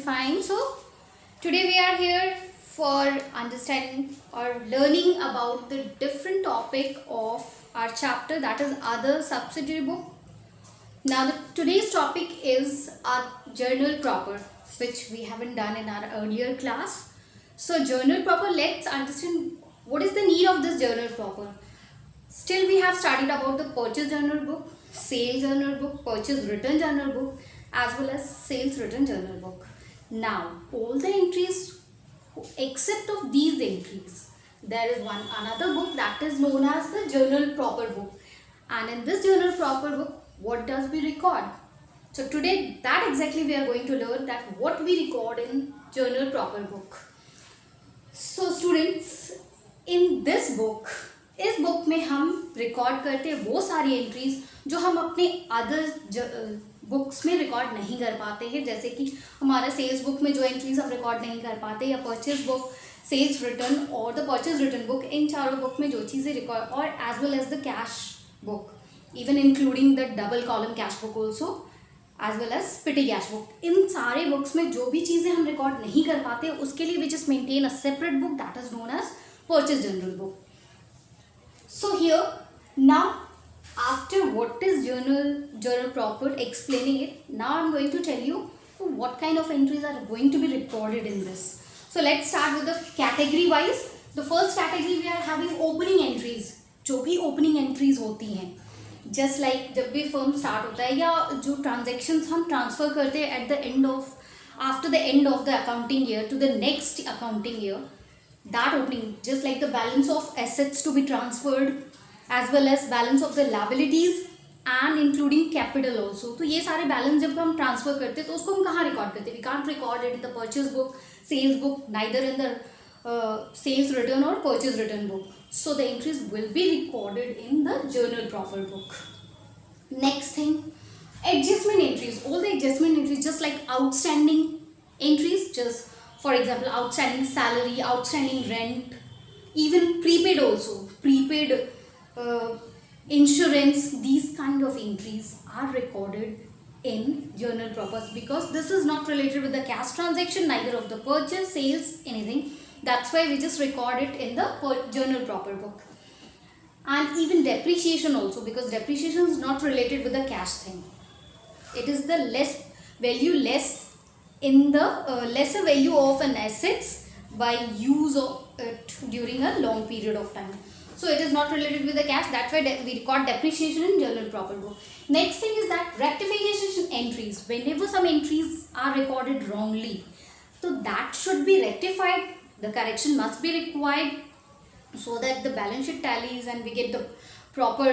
fine. So today we are here for understanding or learning about the different topic of our chapter, that is other subsidiary book. Now today's topic is our journal proper, which we haven't done in our earlier class. So journal proper, let's understand what is the need of this journal proper. Still we have studied about the purchase journal book, sales journal book, purchase return journal book, as well as sales return journal book. Now all the entries except of these entries, there is another book that is known as the journal proper book. And in this journal proper book, what does we record? So today that exactly we are going to learn, that what we record in journal proper book. So students, in this book, इस book में हम record करते हैं वो सारी entries जो हम अपने अदर बुक्स में रिकॉर्ड नहीं कर पाते हैं, जैसे कि हमारा सेल्स बुक में जो एंट्रीज हम रिकॉर्ड नहीं कर पाते, या परचेज बुक, सेल्स रिटर्न और द परचेज रिटर्न बुक, इन चारों बुक में जो चीज़ें रिकॉर्ड, और as well as the cash book, even including the double column cash book also, as well as petty cash book, इन सारे बुक्स में जो भी चीज़ें हम रिकॉर्ड नहीं कर पाते उसके लिए we just maintain a separate book that is known as purchase journal book. So here now, after what is journal proper, explaining it, now I'm going to tell you what kind of entries are going to be recorded in this. So let's start with the category wise. The first category we are having opening entries. जो भी opening entries होती हैं, just like जब भी firm start होता है या जो transactions हम transfer करते हैं at the end of, after the end of the accounting year to the next accounting year, that opening, just like the balance of assets to be transferred as well as balance of the liabilities and including capital also. तो ये सारे balance जब हम transfer करते हैं तो उसको हम कहाँ रिकॉर्ड करते हैं? We can't record it in the purchase book, sales book, neither in the sales return और purchase return book. So the entries will be recorded in the journal proper book. Next thing, adjustment entries. All the adjustment entries, just like outstanding entries, just for example, outstanding salary, outstanding rent, even prepaid also, prepaid insurance, these kind of entries are recorded in journal proper, because this is not related with the cash transaction, neither of the purchase, sales, anything. That's why we just record it in the journal proper book. And even depreciation also, because depreciation is not related with the cash thing. It is the less in the lesser value of an assets by use of it during a long period of time. So it is not related with the cash, that's why we record depreciation in journal proper book. Next thing is that rectification entries. Whenever some entries are recorded wrongly, so that should be rectified, the correction must be required so that the balance sheet tallies and we get the proper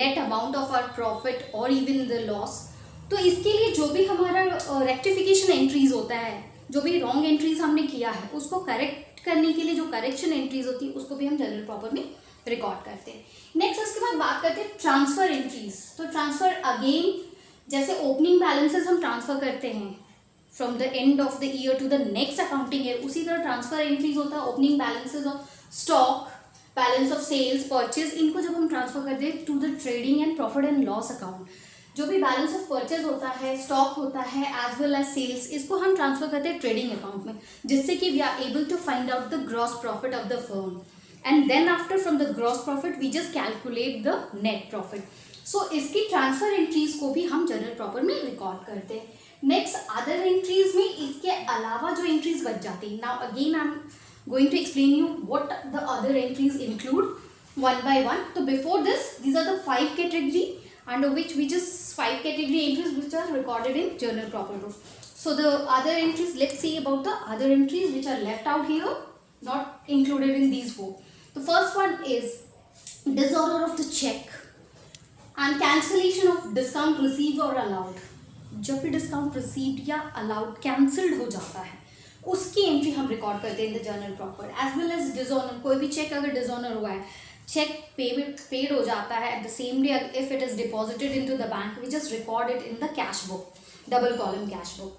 net amount of our profit or even the loss. तो इसके लिए जो भी हमारा rectification entries होता है, जो भी रॉन्ग एंट्रीज हमने किया है उसको करेक्ट करने के लिए जो करेक्शन एंट्रीज होती है उसको भी हम जनरल प्रॉपर में रिकॉर्ड करते हैं. नेक्स्ट उसके बाद बात करते हैं ट्रांसफ़र एंट्रीज. तो ट्रांसफ़र अगेन, जैसे ओपनिंग बैलेंसेस हम ट्रांसफ़र करते हैं from the end of the year to the next accounting year, उसी तरह ट्रांसफ़र एंट्रीज होता है. Opening balances of stock, balance of sales, purchase, इनको जब हम ट्रांसफ़र करते हैं to the trading and profit and loss account, जो भी बैलेंस ऑफ परचेज होता है, स्टॉक होता है, एज वेल एज सेल्स, इसको हम ट्रांसफर करते हैं ट्रेडिंग अकाउंट में, जिससे कि we are able to find out the gross profit of the firm, and then after from the gross profit we just calculate the net profit. So इसकी transfer entries को भी हम general proper में record करते हैं. Next other entries में इसके अलावा जो एंट्रीज बच जाती है, now again I am going to explain you what the other entries include one by one. तो before this, these are the 5 category under which we just 5 category entries which are recorded in journal proper book. So the other entries, let's see about the other entries which are left out here, not included in these 4. The first one is disorder of the check and cancellation of discount received or allowed. जब भी discount received या allowed cancelled हो जाता है उसकी entry हम record करते हैं in the journal proper. As well as dishonour, कोई भी चेक अगर डिसऑनर हुआ है, चेक पेड हो जाता है at the same day, if it is deposited into the bank, we just record it in the cash book, double column cash book.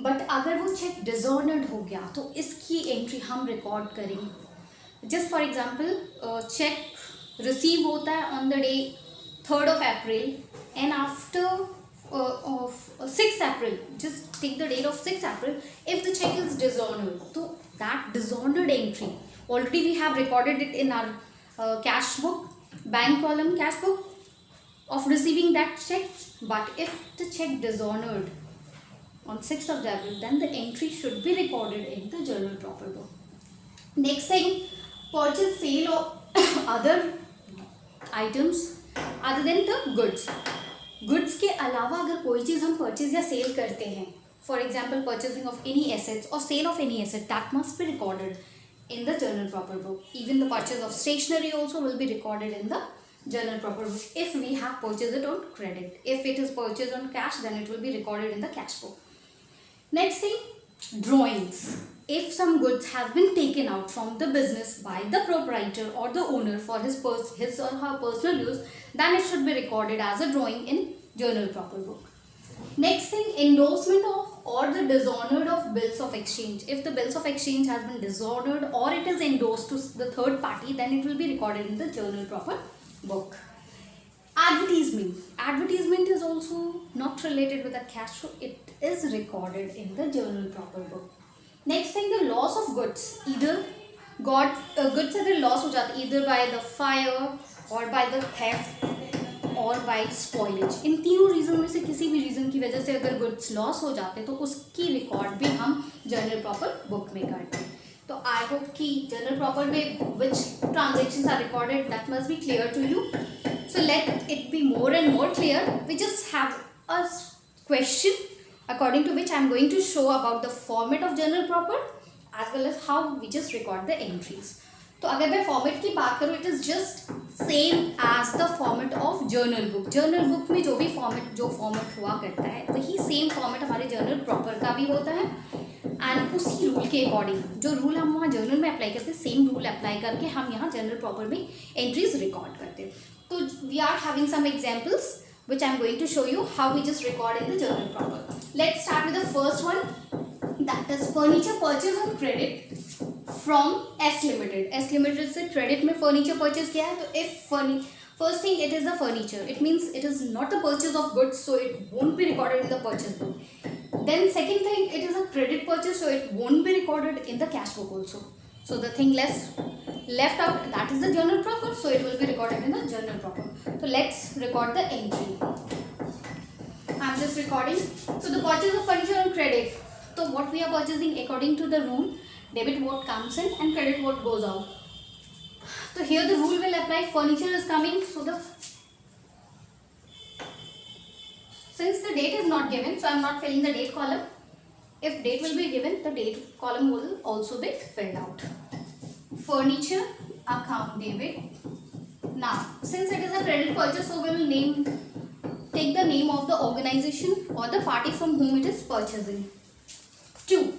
But अगर वो चेक डिसऑनर्ड हो गया तो इसकी एंट्री हम रिकॉर्ड करेंगे. Just for example, check receive होता है on the day 3rd of April, and after 6th April, just take the date of 6th April, if the check is dishonored, so that dishonored entry, already we have recorded it in our cash book, bank column cash book of receiving that check. But if the check dishonored on 6th of April, then the entry should be recorded in the journal proper book. Next thing, purchase sale of other items other than the goods. Goods के अलावा अगर कोई चीज़ हम purchase या sale करते हैं, for example purchasing of any assets और sale of any asset, that must be recorded in the journal proper book. Even the purchase of stationery also will be recorded in the journal proper book if we have purchased it on credit. If it is purchased on cash, then it will be recorded in the cash book. Next thing, drawings. If some goods have been taken out from the business by the proprietor or the owner for his or her personal use, then it should be recorded as a drawing in journal proper book. Next thing, endorsement of or the dishonored of bills of exchange. If the bills of exchange has been dishonored or it is endorsed to the third party, then it will be recorded in the journal proper book. Advertisement. Advertisement is also not related with the cash flow. It is recorded in the journal proper book. Next thing, the loss of goods. Either goods अगर loss हो जाता either by the fire or by the theft और by spoilage. इन तीनों reason में से किसी भी reason की वजह से अगर गुड्स लॉस हो जाते तो उसकी रिकॉर्ड भी हम जर्नल प्रॉपर बुक में करते हैं. तो आई होप कि जर्नल प्रॉपर में which transactions are recorded, that must be clear to you. So let it be more and more clear. We just have a question according to which I am going to show about the format of journal proper as well as how we just record the entries. तो अगर मैं format की बात करूँ, it is just same as the format of journal book. Journal book में जो format हुआ करता है वही सेम फॉर्मेट हमारे जर्नल प्रॉपर का भी होता है. एंड उसी रूल के अकॉर्डिंग जो रूल हम वहाँ जर्नल में अप्लाई करते हैं, सेम रूल अप्लाई करके हम यहाँ जर्नल प्रॉपर में एंट्रीज रिकॉर्ड करते हैं. तो we are having some examples which I am going to show you how we just record in the journal proper. Let's start with the first one, that is furniture purchase on credit from S Limited. S Limited से credit में furniture purchase किया है. तो if first thing, it is the furniture, it means it is not the purchase of goods, so it won't be recorded in the purchase book. Then second thing, it is a credit purchase, so it won't be recorded in the cash book also. So the thing left out, that is the journal proper, so it will be recorded in the journal proper. So let's record the entry. I am just recording. So the purchase of furniture on credit. So what we are purchasing according to the rule, debit what comes in and credit what goes out. So here the rule will apply. Furniture is coming, so since the date is not given, so I am not filling the date column. If date will be given, the date column will also be filled out. Furniture account debit. Now, since it is a credit purchase, so we will take the name of the organization or the party from whom it is purchasing. 2.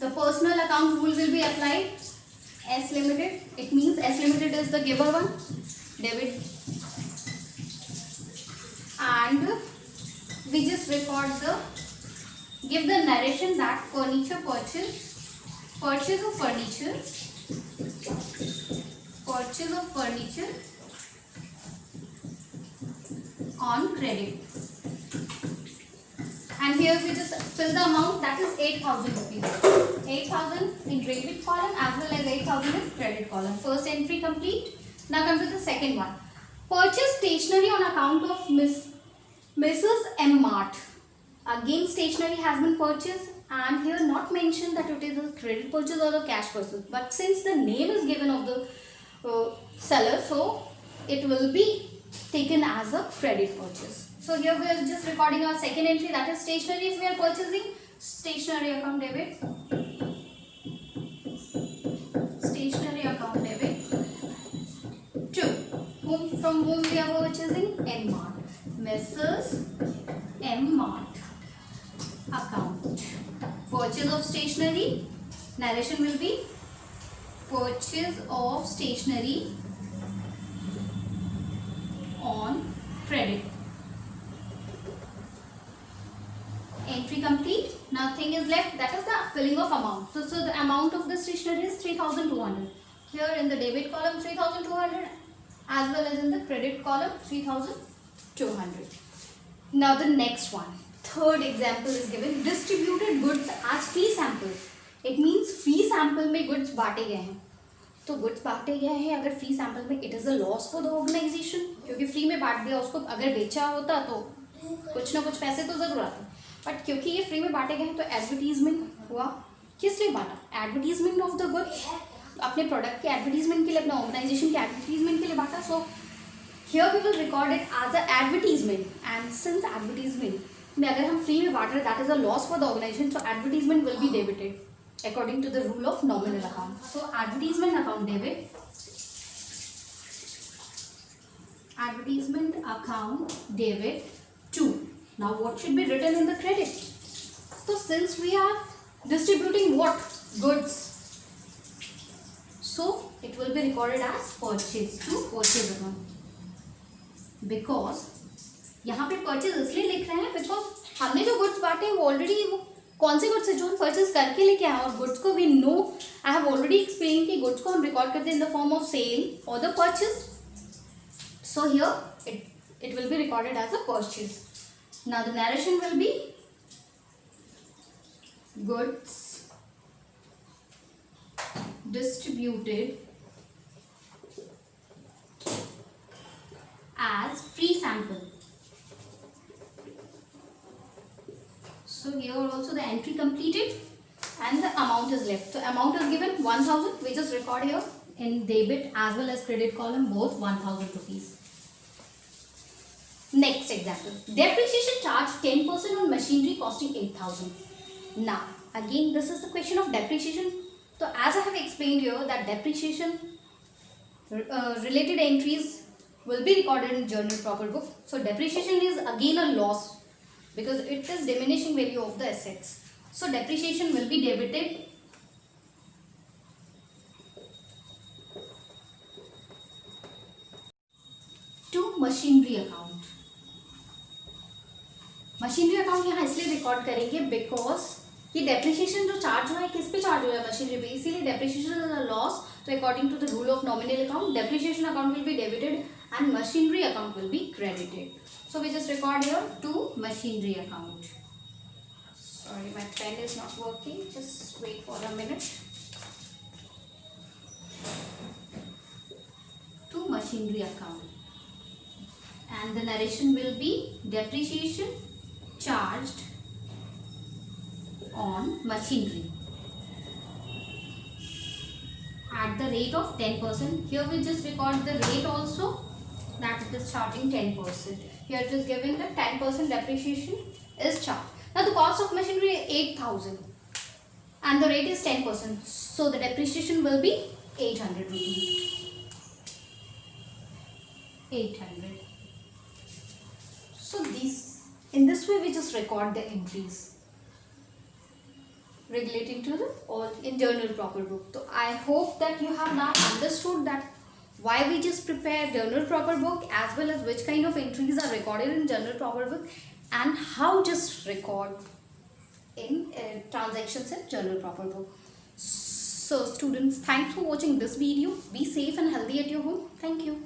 The personal account rule will be applied. S Limited. It means S Limited is the giver one. Debit. And we just give the narration that furniture purchase of furniture on credit. And here we just fill the amount, that is 8,000 rupees. 8,000 in debit column as well as 8,000 in credit column. First entry complete. Now come to the second one. Purchase stationery on account of Mrs. M. Mart. Again, stationery has been purchased, and here not mentioned that it is a credit purchase or a cash purchase. But since the name is given of the seller, so it will be taken as a credit purchase. So here we are just recording our second entry, that is stationery. If we are purchasing, stationery account debit. Stationery account debit. 2. From whom we are purchasing? M. Mart. Mrs. M. Mart. Account. Purchase of stationery. Narration will be purchase of stationery on credit. Entry complete. Nothing is left. That is the filling of amount. So the amount of the stationery is 3,200. Here in the debit column 3,200. as well as in the credit column 3200. Now the next one, third example is given, distributed goods as fee sample. It means fee sample में goods बांटे गए हैं. तो goods बांटे गए हैं अगर free sample में, it is a loss for the organisation, क्योंकि फ्री में बांट दिया उसको, अगर बेचा होता तो कुछ ना कुछ पैसे तो ज़रूर आते, बट क्योंकि ये फ्री में बांटे गए हैं तो एडवर्टीजमेंट हुआ. किस लिए बांटा? एडवर्टीजमेंट ऑफ द गुड्स, अपने प्रोडक्ट के एडवर्टीजमेंट के लिए, अपने ऑर्गेनाइजेशन के एडवर्टीजमेंट के लिए बांटा. So here we will record it as a advertisement, and since advertisement में अगर हम फ्री में बांट रहे that is a loss for the organisation, so advertisement will be debited according to the rule of nominal account. So advertisement account debit, advertisement account debit 2. Now what should be written in the credit? So since we are distributing what? Goods, so it will be recorded as purchase to purchase account, because यहाँ पे purchase इसलिए लिख रहे हैं because हमने जो goods बांटे वो ऑलरेडी कौन से गुड्स है जो हम परचेज करके लेके आए, और गुड्स को we know, I have already explain कि गुड्स को हम रिकॉर्ड करते हैं in the form of sale और the purchase. So here it will be recorded as a purchase. Now the narration will be goods distributed as free sample. So here also the entry completed and the amount is left. So amount is given 1000. We just record here in debit as well as credit column both 1000 rupees. Next example. Depreciation charge 10% on machinery costing 8000. Now again this is the question of depreciation. So as I have explained here that depreciation related entries will be recorded in journal proper book. So depreciation is again a loss, because it is diminishing value of the assets. So depreciation will be debited to machinery account. Machinery account यहाँ इसलिए record करेंगे because ये depreciation जो charge हुआ है किस पे charge हुआ है? मशीनरी पे. इसीलिए डेप्रिसिएशन इज अ लॉस. तो according to the rule of nominal account, depreciation account will be debited and machinery account will be credited. So we just record here to machinery account. Sorry, my pen is not working. Just wait for a minute. To machinery account, and the narration will be depreciation charged on machinery at the rate of 10%. Here we just record the rate also, that it is charging 10%. Here it is giving the 10% depreciation is charged. Now the cost of machinery is 8000 and the rate is 10%. So the depreciation will be 800 rupees. 800. So in this way we just record the entries relating to the all in journal proper book. So I hope that you have now understood that why we just prepare journal proper book as well as which kind of entries are recorded in journal proper book and how just record in transactions in journal proper book. So students, thanks for watching this video. Be safe and healthy at your home. Thank you.